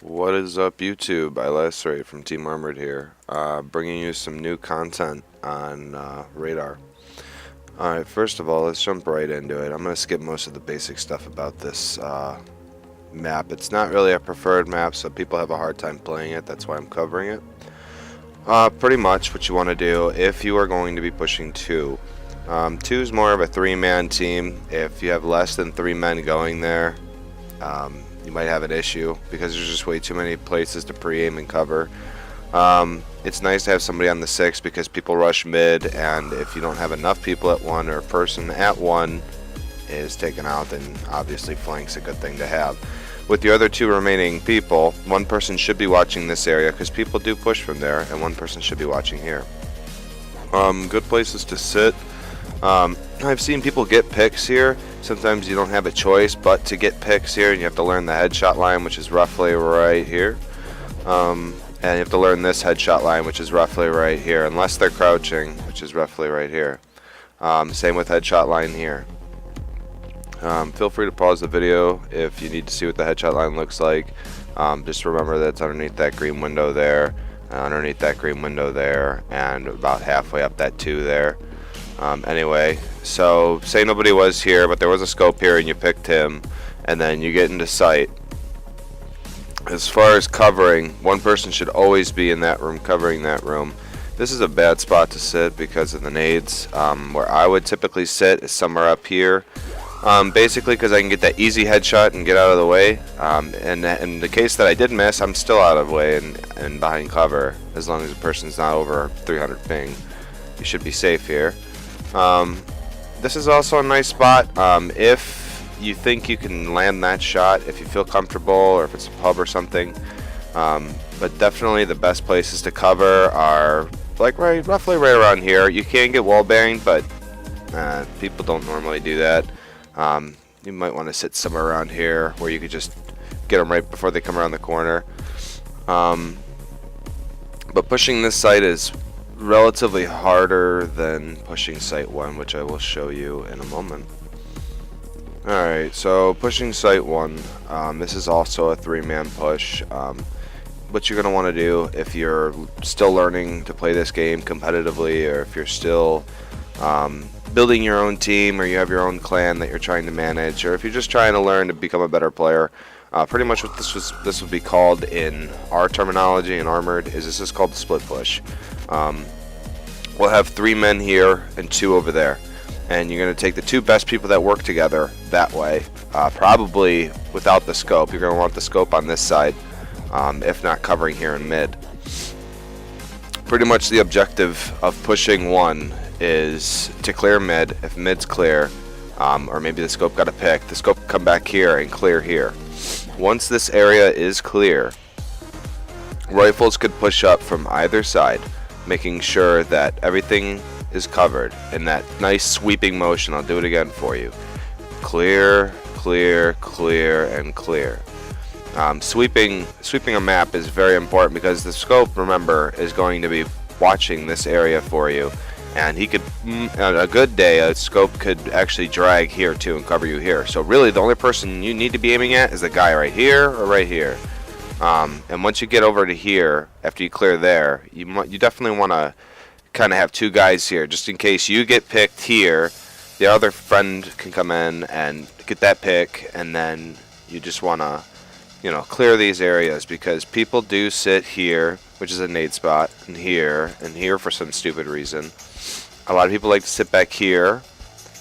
What is up, YouTube? I Lacerate from Team Armored here, bringing you some new content on Radar. Alright, first of all, let's jump right into it. I'm going to skip most of the basic stuff about this map. It's not really a preferred map, so people have a hard time playing it. That's why I'm covering it. Pretty much what you want to do if you are going to be pushing 2. 2 is more of a 3-man team. If you have less than 3 men going there, you might have an issue because there's just way too many places to pre-aim and cover. It's nice to have somebody on the 6 because people rush mid, and if you don't have enough people at 1 or a person at 1 is taken out, then obviously flank's a good thing to have. With the other 2 remaining people, 1 person should be watching this area because people do push from there, and 1 person should be watching here. Good places to sit. I've seen people get picks here. Sometimes you don't have a choice but to get picks here, and you have to learn the headshot line, which is roughly right here. And you have to learn this headshot line, which is roughly right here, unless they're crouching, which is roughly right here. Same with headshot line here. Feel free to pause the video if you need to see what the headshot line looks like. Just remember that it's underneath that green window there, underneath that green window there, and about halfway up that 2 there. Anyway, so say nobody was here, but there was a scope here and you picked him, and then you get into sight. As far as covering, 1 person should always be in that room, covering that room. This is a bad spot to sit because of the nades. Where I would typically sit is somewhere up here, basically because I can get that easy headshot and get out of the way. And in the case that I did miss, I'm still out of the way and behind cover, as long as the person's not over 300 ping. You should be safe here. This is also a nice spot if you think you can land that shot, if you feel comfortable, or if it's a pub or something. But definitely the best places to cover are like roughly right around here. You can get wall banged, but people don't normally do that. You might want to sit somewhere around here where you could just get them right before they come around the corner. But pushing this site is relatively harder than pushing site 1, which I will show you in a moment. Alright, so pushing site 1, this is also a 3-man push. What you're going to want to do if you're still learning to play this game competitively, or if you're still building your own team, or you have your own clan that you're trying to manage, or if you're just trying to learn to become a better player, pretty much what this would be called in our terminology in Armored this is called the split push. We'll have 3 men here and 2 over there, and you're going to take the 2 best people that work together that way, probably without the scope. You're going to want the scope on this side, if not covering here in mid. Pretty much the objective of pushing 1 is to clear mid. If mid's clear, or maybe the scope got a pick, the scope can come back here and clear here. Once this area is clear, rifles could push up from either side, making sure that everything is covered in that nice sweeping motion. I'll do it again for you. Clear, clear, clear, and clear. Sweeping a map is very important because the scope, remember, is going to be watching this area for you, and he could, on a good day, a scope could actually drag here too and cover you here. So really the only person you need to be aiming at is the guy right here or right here. And once you get over to here, after you clear there, you definitely want to kind of have 2 guys here, just in case you get picked here. The other friend can come in and get that pick, and then you just want to, clear these areas, because people do sit here, which is a nade spot, and here for some stupid reason. A lot of people like to sit back here,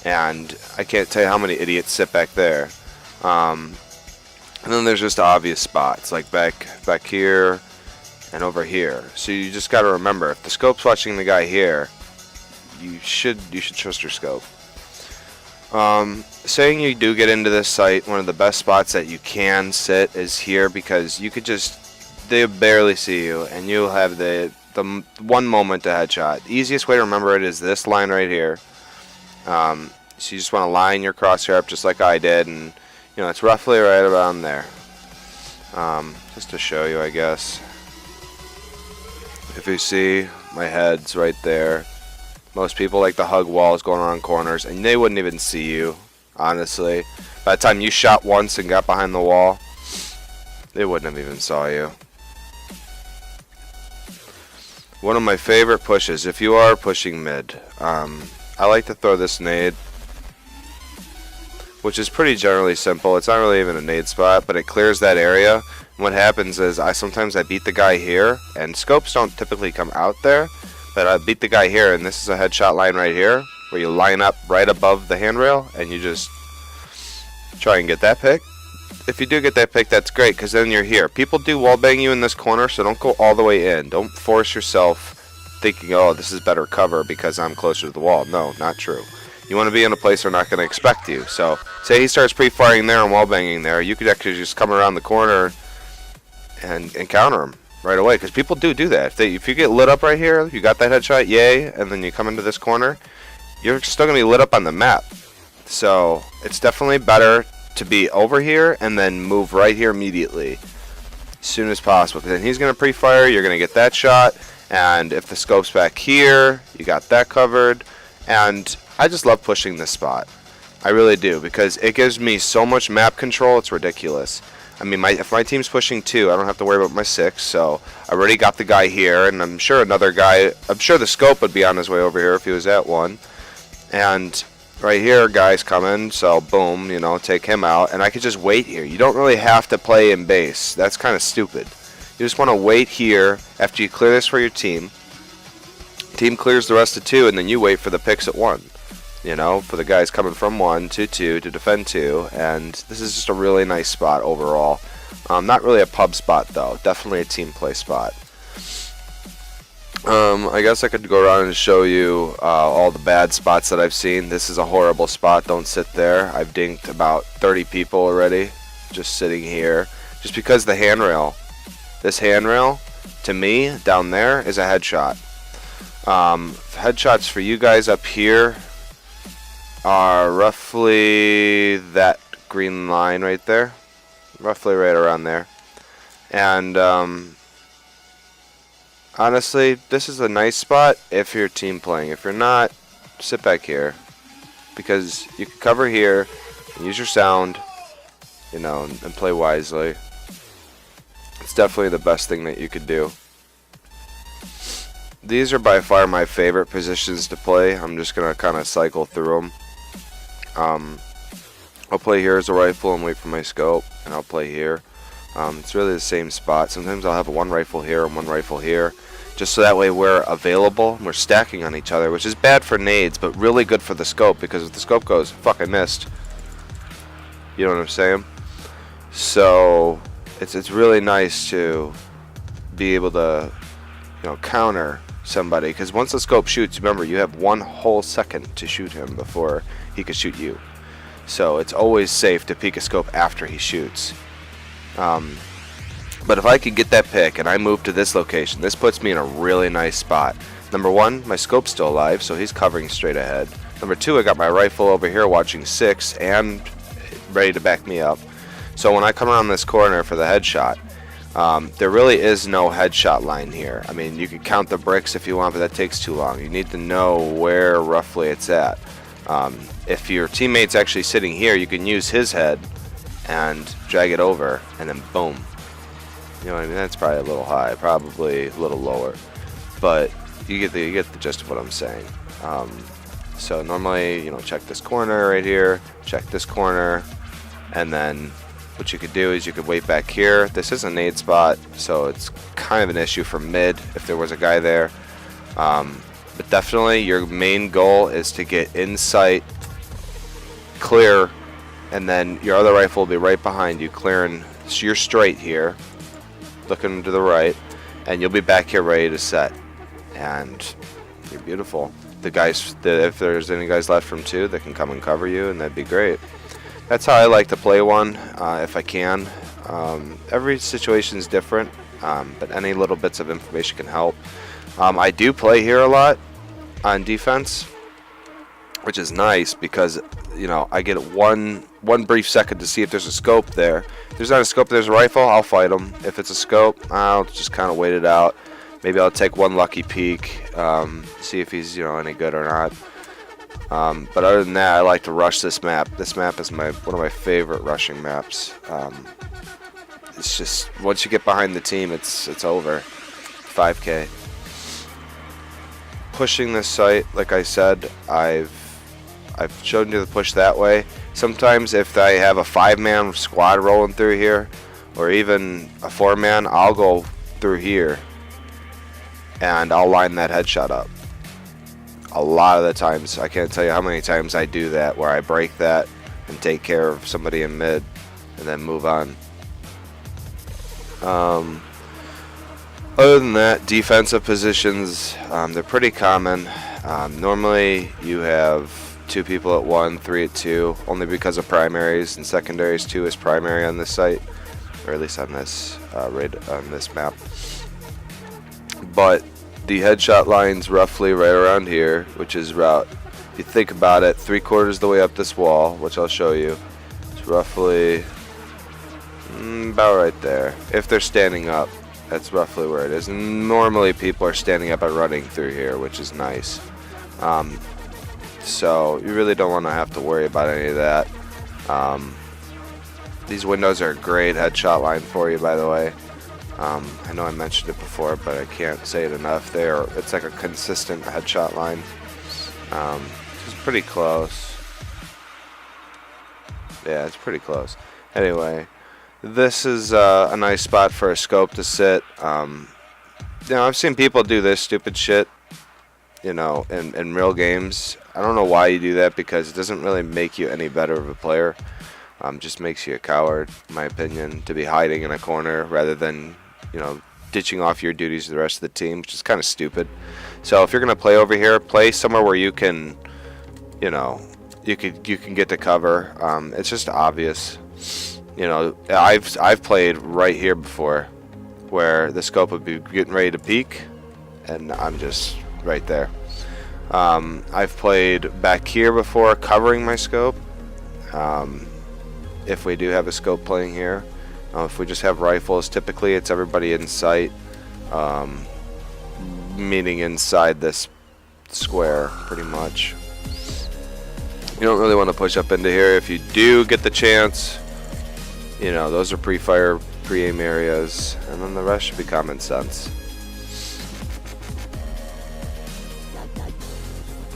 and I can't tell you how many idiots sit back there. And then there's just obvious spots like back here and over here. So you just got to remember, if the scope's watching the guy here, you should trust your scope. Saying you do get into this site, one of the best spots that you can sit is here, because you could they barely see you, and you'll have the 1 moment to headshot. The easiest way to remember it is this line right here. So you just want to line your crosshair up just like I did, and it's roughly right around there. Just to show you, I guess. If you see, my head's right there. Most people like to hug walls going around corners, and they wouldn't even see you, honestly. By the time you shot once and got behind the wall, They wouldn't have even saw you. One of my favorite pushes, if you are pushing mid, I like to throw this nade, which is pretty generally simple. It's not really even a nade spot, but it clears that area. And what happens is sometimes I beat the guy here, and scopes don't typically come out there, but I beat the guy here, and this is a headshot line right here, where you line up right above the handrail, and you just try and get that pick. If you do get that pick, that's great, because then you're here. People do wallbang you in this corner, so don't go all the way in. Don't force yourself thinking, oh, this is better cover because I'm closer to the wall. No, not true. You want to be in a place they're not going to expect you. So, say he starts pre-firing there and wallbanging there, you could actually just come around the corner and counter him right away, because people do that. If you get lit up right here, you got that headshot, yay, and then you come into this corner, you're still going to be lit up on the map. So, it's definitely better to be over here and then move right here immediately as soon as possible, because then he's going to pre-fire, you're going to get that shot, and if the scope's back here, you got that covered. And I just love pushing this spot. I really do, because it gives me so much map control, it's ridiculous. I mean, if my team's pushing 2, I don't have to worry about my 6, so I already got the guy here, and I'm sure the scope would be on his way over here if he was at 1. And right here, guy's coming, so boom, take him out, and I could just wait here. You don't really have to play in base. That's kind of stupid. You just want to wait here after you clear this for your team. Team clears the rest of 2, and then you wait for the picks at 1. For the guys coming from 1 to 2 to defend 2, and this is just a really nice spot overall. Not really a pub spot, though. Definitely a team play spot. I guess I could go around and show you all the bad spots that I've seen. This is a horrible spot. Don't sit there. I've dinked about 30 people already just sitting here. Just because the handrail, this handrail, to me, down there, is a headshot. Headshots for you guys up here are roughly that green line right there. Roughly right around there. And honestly, this is a nice spot if you're team playing. If you're not, sit back here, because you can cover here, and use your sound, and play wisely. It's definitely the best thing that you could do. These are by far my favorite positions to play. I'm just gonna kind of cycle through them. I'll play here as a rifle and wait for my scope, and I'll play here. It's really the same spot. Sometimes I'll have one rifle here and one rifle here, just so that way we're available and we're stacking on each other, which is bad for nades, but really good for the scope, because if the scope goes, fuck, I missed. You know what I'm saying? So it's really nice to be able to counter somebody, because once the scope shoots, remember, you have 1 whole second to shoot him before he could shoot you. So it's always safe to peek a scope after he shoots. But if I could get that pick and I move to this location, this puts me in a really nice spot. Number 1, my scope's still alive, so he's covering straight ahead. Number 2, I got my rifle over here watching 6 and ready to back me up. So when I come around this corner for the headshot, there really is no headshot line here. I mean, you can count the bricks if you want, but that takes too long. You need to know where roughly it's at. If your teammate's actually sitting here, you can use his head and drag it over, and then boom. You know what I mean? That's probably a little high, probably a little lower, but you get the gist of what I'm saying. So normally, check this corner right here, check this corner, and then what you could do is you could wait back here. This is a nade spot, so it's kind of an issue for mid if there was a guy there. But definitely your main goal is to get in sight, clear, and then your other rifle will be right behind you, clearing. So you're straight here, looking to the right, and you'll be back here ready to set. And you're beautiful. If there's any guys left from 2, they can come and cover you, and that'd be great. That's how I like to play one, if I can. Every situation is different, but any little bits of information can help. I do play here a lot on defense, which is nice because I get one brief second to see if there's a scope there. If there's not a scope, there's a rifle, I'll fight him. If it's a scope, I'll just kind of wait it out. Maybe I'll take one lucky peek, see if he's any good or not. But other than that, I like to rush this map. This map is one of my favorite rushing maps. it's just once you get behind the team, it's over. 5K. Pushing this sight, like I said, I've shown you the push that way. Sometimes if I have a 5-man squad rolling through here, or even a 4-man, I'll go through here and I'll line that headshot up. A lot of the times, I can't tell you how many times I do that, where I break that and take care of somebody in mid and then move on. Other than that, defensive positions, they're pretty common. Normally you have 2 people at 1, 3 at 2, only because of primaries, and secondaries 2 is primary on this site, or at least on this on this map. But the headshot line's roughly right around here, which is about, if you think about it, 3/4 the way up this wall, which I'll show you. It's roughly about right there. If they're standing up, that's roughly where it is. And normally people are standing up and running through here, which is nice. So you really don't want to have to worry about any of that. These windows are a great headshot line for you, by the way. I know I mentioned it before, but I can't say it enough. It's like a consistent headshot line. It's pretty close. Yeah, it's pretty close. Anyway, this is a nice spot for a scope to sit. I've seen people do this stupid shit, in real games. I don't know why you do that, because it doesn't really make you any better of a player. Just makes you a coward, in my opinion, to be hiding in a corner rather than, ditching off your duties to the rest of the team, which is kind of stupid. So if you're gonna play over here, play somewhere where you can, you can get to cover. It's just obvious. I've played right here before, where the scope would be getting ready to peak, and I'm just right there. I've played back here before, covering my scope. If we do have a scope playing here, if we just have rifles, typically it's everybody in sight, meaning inside this square, pretty much. You don't really want to push up into here. If you do get the chance, those are pre-fire, pre-aim areas, and then the rest should be common sense.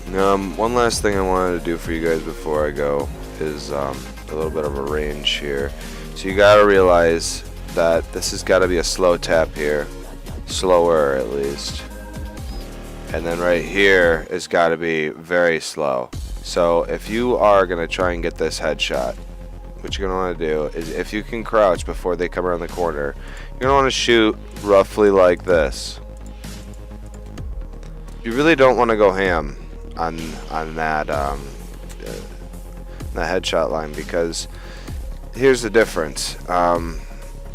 One last thing I wanted to do for you guys before I go is a little bit of a range here. So you gotta realize that this has got to be a slow tap here, slower at least, and then right here is got to be very slow. So if you are gonna try and get this headshot, what you're gonna want to do is, if you can crouch before they come around the corner, you're gonna want to shoot roughly like this. You really don't want to go ham on that the headshot line, because here's the difference.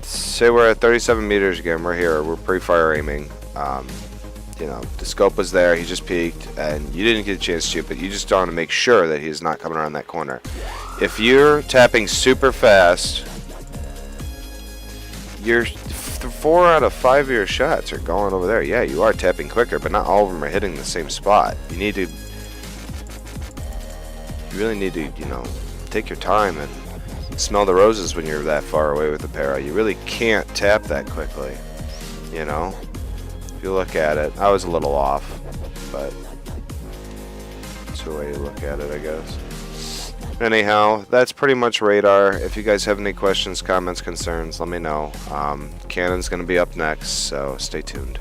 Say we're at 37 meters again, we're here, we're pre-fire aiming. The scope was there, he just peeked, and you didn't get a chance to shoot, but you just want to make sure that he's not coming around that corner. If you're tapping super fast, your 4 out of 5 of your shots are going over there. Yeah, you are tapping quicker, but not all of them are hitting the same spot. You really need to, take your time and smell the roses when you're that far away with the para. You really can't tap that quickly, If you look at it, I was a little off, but that's the way you look at it, I guess. Anyhow, that's pretty much radar. If you guys have any questions, comments, concerns, let me know. Cannon's going to be up next, so stay tuned.